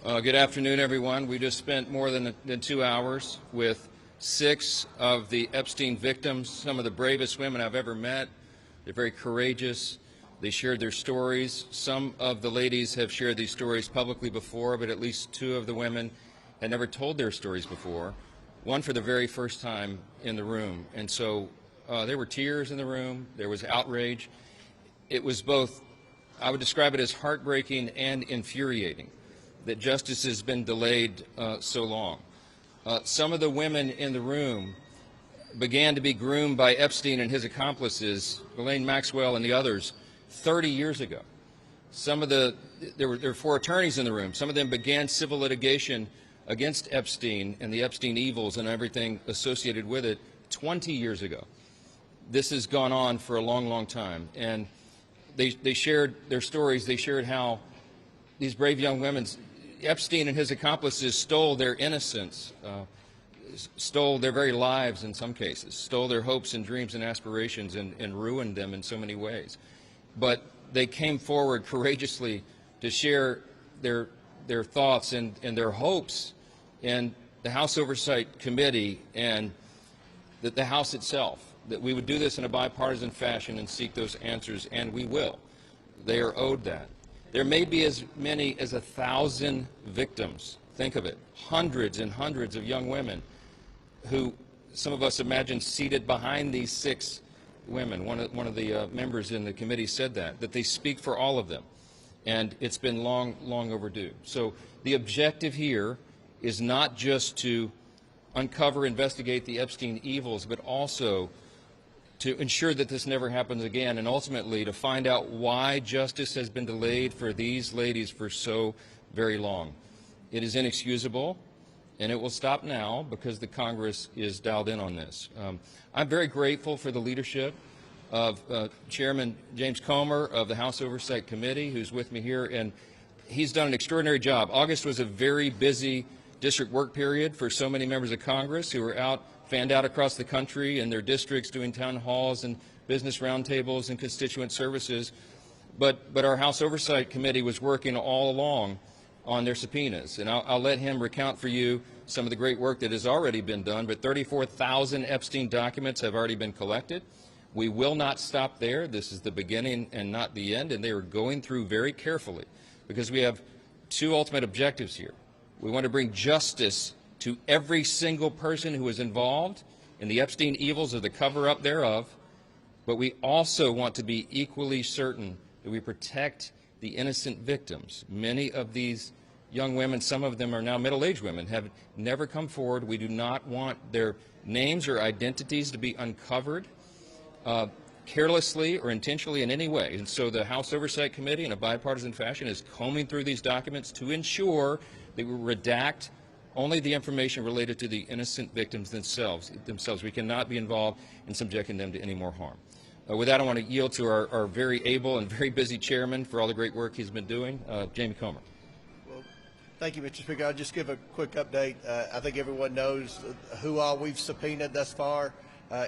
Good afternoon, everyone. We just spent more than 2 hours with 6 of the Epstein victims, some of the bravest women I've ever met. They're very courageous. They shared their stories. Some of the ladies have shared these stories publicly before, but at least 2 of the women had never told their stories before, one for the very first time in the room. And so there were tears in the room. There was outrage. It was both, I would describe it as heartbreaking and infuriating that justice has been delayed so long. Some of the women in the room began to be groomed by Epstein and his accomplices, Ghislaine Maxwell and the others, 30 years ago. There were 4 attorneys in the room. Some of them began civil litigation against Epstein and the Epstein evils and everything associated with it 20 years ago. This has gone on for a long, long time. And they shared their stories. They shared how these brave young women, Epstein and his accomplices, stole their innocence, stole their very lives in some cases, stole their hopes and dreams and aspirations and ruined them in so many ways. But they came forward courageously to share their thoughts and their hopes in the House Oversight Committee and the House itself, that we would do this in a bipartisan fashion and seek those answers, and we will. They are owed that. There may be as many as 1,000 victims. Think of it. Hundreds and hundreds of young women who some of us imagine seated behind these 6 women. One of the members in the committee said that they speak for all of them. And it's been long, long overdue. So the objective here is not just to uncover, investigate the Epstein evils, but also to ensure that this never happens again, and ultimately to find out why justice has been delayed for these ladies for so very long. It is inexcusable, and it will stop now because the Congress is dialed in on this. I'm very grateful for the leadership of Chairman James Comer of the House Oversight Committee, who's with me here, and he's done an extraordinary job. August was a very busy district work period for so many members of Congress who were fanned out across the country in their districts doing town halls and business roundtables and constituent services. But our House Oversight Committee was working all along on their subpoenas. And I'll let him recount for you some of the great work that has already been done. But 34,000 Epstein documents have already been collected. We will not stop there. This is the beginning and not the end. And they are going through very carefully because we have 2 ultimate objectives here. We want to bring justice to every single person who was involved in the Epstein evils or the cover-up thereof, but we also want to be equally certain that we protect the innocent victims. Many of these young women, some of them are now middle-aged women, have never come forward. We do not want their names or identities to be uncovered carelessly or intentionally in any way. And so the House Oversight Committee, in a bipartisan fashion, is combing through these documents to ensure that we redact only the information related to the innocent victims themselves. We cannot be involved in subjecting them to any more harm. With that, I want to yield to our very able and very busy chairman for all the great work he's been doing, Jamie Comer. Well, thank you, Mr. Speaker. I'll just give a quick update. I think everyone knows who all we've subpoenaed thus far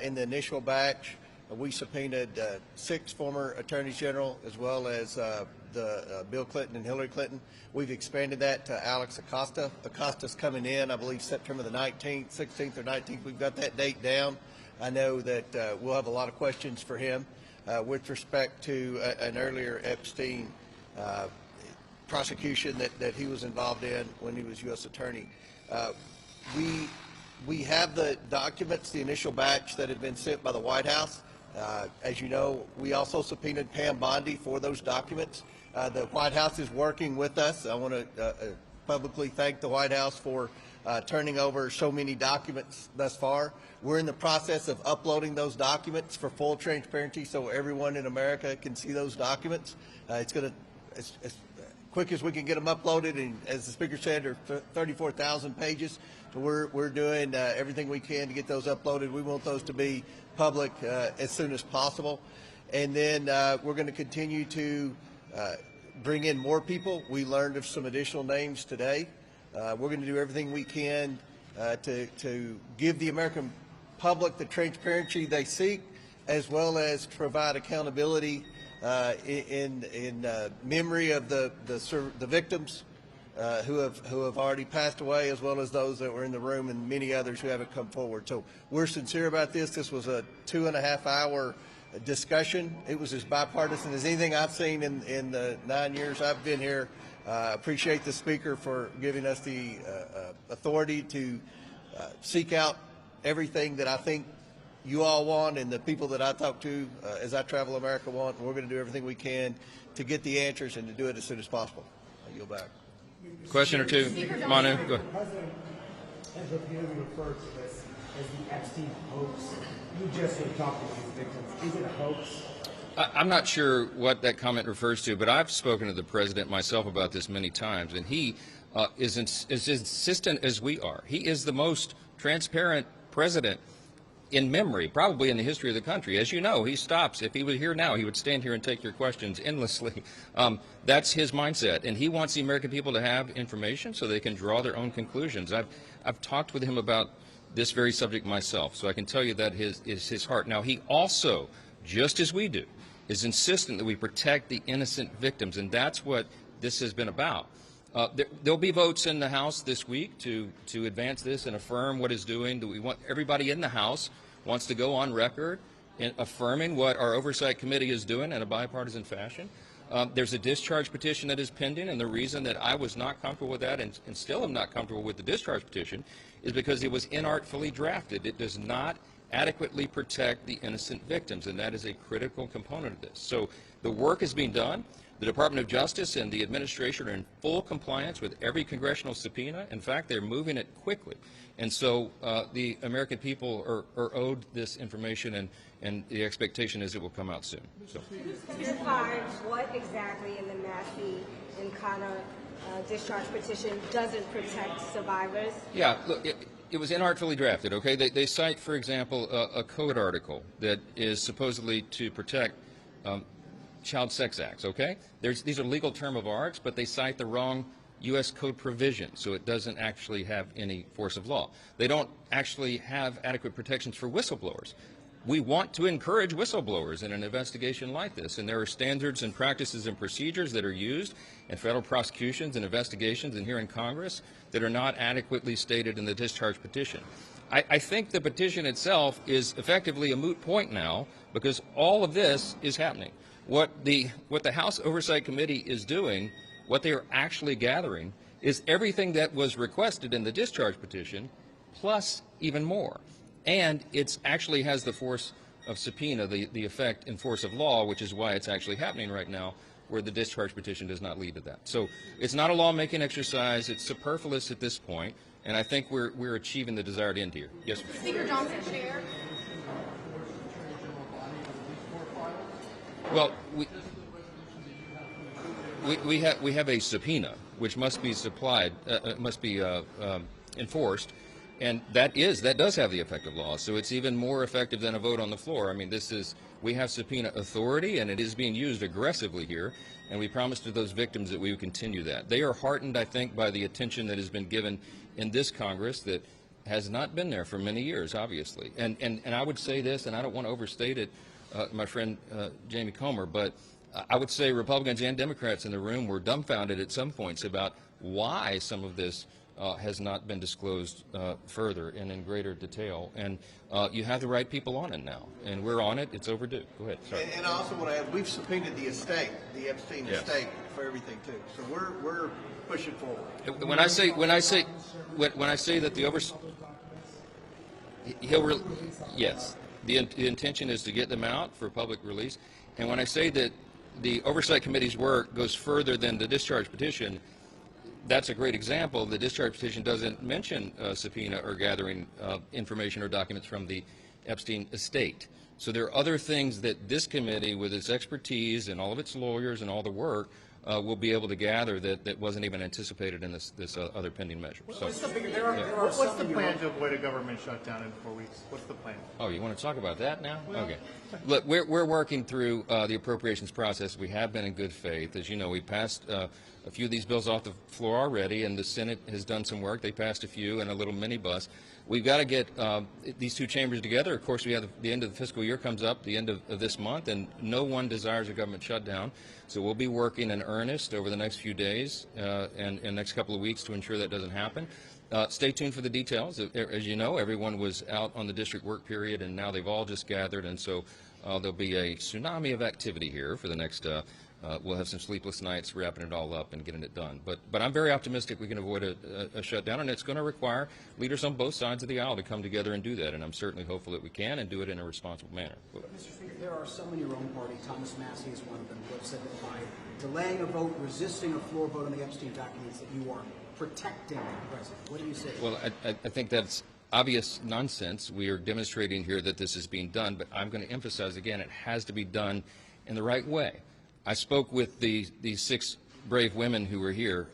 in the initial batch. We subpoenaed 6 former attorneys general as well as Bill Clinton and Hillary Clinton. We've expanded that to Alex Acosta. Acosta's coming in, I believe, September the 19th, 16th or 19th. We've got that date down. I know that we'll have a lot of questions for him with respect to an earlier Epstein prosecution that he was involved in when he was U.S. Attorney. We have the documents, the initial batch that had been sent by the White House. As you know, we also subpoenaed Pam Bondi for those documents. The White House is working with us. I want to publicly thank the White House for turning over so many documents thus far. We're in the process of uploading those documents for full transparency so everyone in America can see those documents. It's going to, as quick as we can get them uploaded, and as the Speaker said, there are 34,000 pages. So we're doing everything we can to get those uploaded. We want those to be public as soon as possible. And then we're going to continue to bring in more people. We learned of some additional names today. We're going to do everything we can to give the American public the transparency they seek, as well as provide accountability in memory of the victims who have already passed away, as well as those that were in the room, and many others who haven't come forward. So we're sincere about this. This was a 2.5-hour discussion. It was as bipartisan as anything I've seen in the 9 years I've been here. Appreciate the speaker for giving us the authority to seek out everything that I think you all want and the people that I talk to as I travel America want. And we're going to do everything we can to get the answers and to do it as soon as possible. I yield back. Question or two? Manu, go ahead. The president has repeatedly referred to this as the Epstein hoax. You just have talked to these victims. Is it a hoax? I'm not sure what that comment refers to, but I've spoken to the president myself about this many times, and he is as insistent as we are. He is the most transparent president in memory, probably in the history of the country. As you know, he stops. If he were here now, he would stand here and take your questions endlessly. That's his mindset, and he wants the American people to have information so they can draw their own conclusions. I've talked with him about this very subject myself, so I can tell you that is his heart. Now, he also, just as we do, is insistent that we protect the innocent victims, and that's what this has been about. There'll be votes in the House this week to advance this and affirm what it's doing. We want everybody in the House wants to go on record in affirming what our Oversight Committee is doing in a bipartisan fashion. There's a discharge petition that is pending, and the reason that I was not comfortable with that and still am not comfortable with the discharge petition is because it was inartfully drafted. It does not adequately protect the innocent victims, and that is a critical component of this. So the work is being done. The Department of Justice and the administration are in full compliance with every congressional subpoena. In fact, they're moving it quickly. And so the American people are owed this information, and the expectation is it will come out soon. So. Can you specify what exactly in the Massey and Connor discharge petition doesn't protect survivors? Yeah, look, it was inartfully drafted, okay? They cite, for example, a code article that is supposedly to protect child sex acts, okay? These are legal term of arts, but they cite the wrong U.S. code provision, so it doesn't actually have any force of law. They don't actually have adequate protections for whistleblowers. We want to encourage whistleblowers in an investigation like this, and there are standards and practices and procedures that are used in federal prosecutions and investigations and here in Congress that are not adequately stated in the discharge petition. I think the petition itself is effectively a moot point now because all of this is happening. What the House Oversight Committee is doing, what they are actually gathering, is everything that was requested in the discharge petition, plus even more. And it actually has the force of subpoena, the effect and force of law, which is why it's actually happening right now, where the discharge petition does not lead to that. So it's not a lawmaking exercise. It's superfluous at this point, and I think we're achieving the desired end here. Yes, sir. Speaker Johnson, Chair. Well, we have a subpoena which must be supplied, must be enforced, and that does have the effect of law. So it's even more effective than a vote on the floor. I mean, we have subpoena authority, and it is being used aggressively here. And we promised to those victims that we would continue that. They are heartened, I think, by the attention that has been given in this Congress that has not been there for many years, obviously. And I would say this, and I don't want to overstate it, my friend Jamie Comer, but I would say Republicans and Democrats in the room were dumbfounded at some points about why some of this has not been disclosed further and in greater detail. And you have the right people on it now, and we're on it. It's overdue. Go ahead. Sorry. And I also want to add, we've subpoenaed the estate, the Epstein estate, for everything too. So we're pushing forward. When I say that the yes, the intention is to get them out for public release. And when I say that the Oversight Committee's work goes further than the discharge petition, that's a great example. The discharge petition doesn't mention subpoena or gathering information or documents from the Epstein estate. So there are other things that this committee, with its expertise and all of its lawyers and all the work, will be able to gather that wasn't even anticipated in this other pending measure. So, What's the plan to avoid a government shutdown in 4 weeks? What's the plan? Oh, you want to talk about that now? Okay. Look, we're working through the appropriations process. We have been in good faith. As you know, we passed a few of these bills off the floor already, and the Senate has done some work. They passed a few and a little minibus. We've got to get these two chambers together. Of course, we have the end of the fiscal year comes up, the end of this month, and no one desires a government shutdown. So we'll be working in earnest over the next few days and next couple of weeks to ensure that doesn't happen. Stay tuned for the details. As you know, everyone was out on the district work period, and now they've all just gathered, and so there'll be a tsunami of activity here for the next, we'll have some sleepless nights wrapping it all up and getting it done. But I'm very optimistic we can avoid a shutdown, and it's going to require leaders on both sides of the aisle to come together and do that, and I'm certainly hopeful that we can and do it in a responsible manner. Mr. Speaker, there are some in your own party, Thomas Massey is one of them, who have said that by delaying a vote, resisting a floor vote on the Epstein documents, that you are protecting the president. What do you say? Well, I think that's obvious nonsense. We are demonstrating here that this is being done, but I'm going to emphasize again, it has to be done in the right way. I spoke with these 6 brave women who were here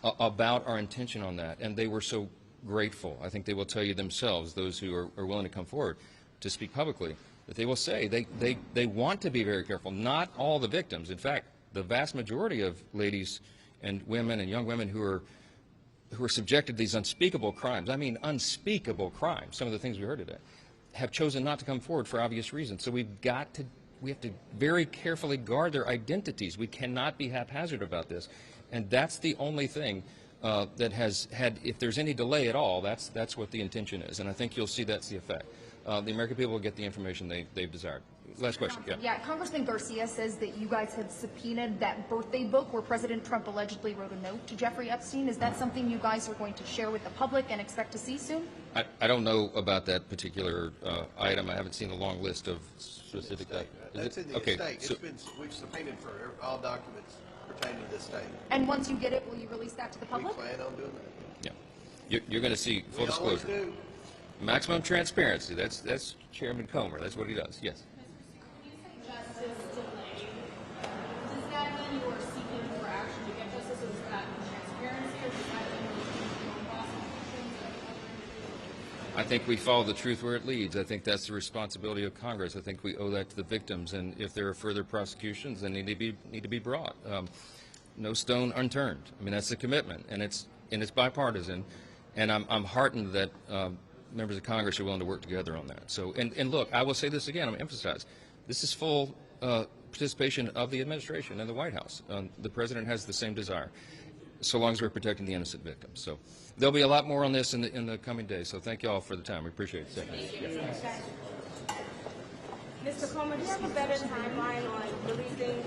about our intention on that, and they were so grateful. I think they will tell you themselves, those who are willing to come forward to speak publicly, that they will say they want to be very careful. Not all the victims. In fact, the vast majority of ladies and women and young women who are subjected to these unspeakable crimes, I mean unspeakable crimes, some of the things we heard today, have chosen not to come forward for obvious reasons. So we have to very carefully guard their identities. We cannot be haphazard about this. And that's the only thing that has had, if there's any delay at all, that's what the intention is. And I think you'll see that's the effect. The American people will get the information they've desired. Last question. Yeah, Congressman Garcia says that you guys had subpoenaed that birthday book where President Trump allegedly wrote a note to Jeffrey Epstein. Is that something you guys are going to share with the public and expect to see soon? I don't know about that particular item. I haven't seen a long list of specific. That's in the okay, estate. so, We've subpoenaed for all documents pertaining to the estate. And once you get it, will you release that to the We public? plan on doing that. yeah, you're going to see full We always disclosure, do. maximum transparency. That's Chairman Comer. That's what he does. Yes. Justice delayed. Does that mean you are seeking for action to get justice, or is that transparency, or does that mean you're seeking for prosecutions? I think we follow the truth where it leads. I think that's the responsibility of Congress. I think we owe that to the victims, and if there are further prosecutions, they need to be brought. No stone unturned. I mean, that's the commitment, and it's bipartisan, and I'm heartened that members of Congress are willing to work together on that. So, and look, I will say this again. I'm going to emphasize, this is full participation of the administration and the White House. The president has the same desire, so long as we're protecting the innocent victims. So there'll be a lot more on this in the coming days. So thank you all for the time. We appreciate it. Mr. Comer, do you have a better timeline on releasing